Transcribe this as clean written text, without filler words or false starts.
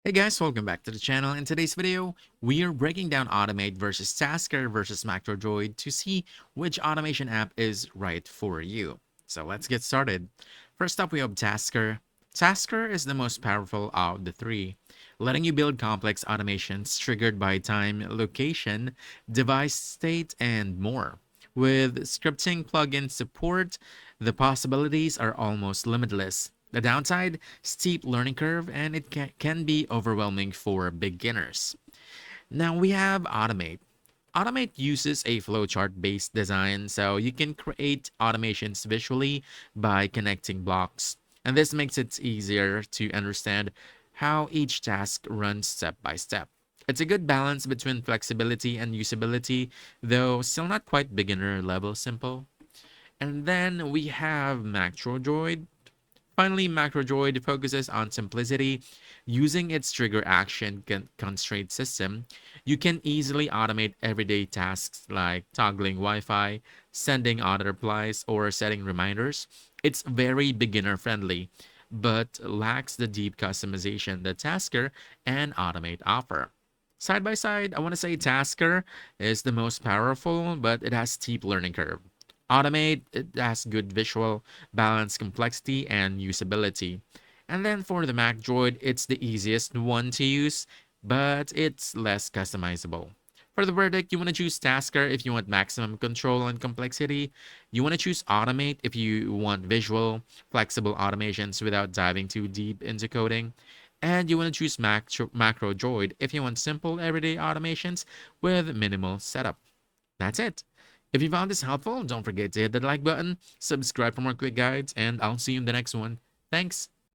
Hey guys, welcome back to the channel. In today's video, we are breaking down Automate versus Tasker versus MacroDroid to see which automation app is right for you. So let's get started. First up, we have Tasker. Tasker is the most powerful of the three, letting you build complex automations triggered by time, location, device state, and more. With scripting plugin support, the possibilities are almost limitless. The downside, steep learning curve, and it can be overwhelming for beginners. Now we have Automate. Automate uses a flowchart based design, so you can create automations visually by connecting blocks. And this makes it easier to understand how each task runs step by step. It's a good balance between flexibility and usability, though still not quite beginner level simple. And then we have MacroDroid. Finally, MacroDroid focuses on simplicity. Using its trigger action constraint system, you can easily automate everyday tasks like toggling Wi-Fi, sending auto replies, or setting reminders. It's very beginner friendly, but lacks the deep customization that Tasker and Automate offer. Side by side, I want to say Tasker is the most powerful, but it has steep learning curve. Automate, it has good visual, balance, complexity, and usability. And then for the Mac Droid, it's the easiest one to use, but it's less customizable. For the verdict, you want to choose Tasker if you want maximum control and complexity. You want to choose Automate if you want visual, flexible automations without diving too deep into coding. And you want to choose Macro Droid if you want simple everyday automations with minimal setup. That's it. If you found this helpful, don't forget to hit the like button, subscribe for more quick guides, and I'll see you in the next one. Thanks.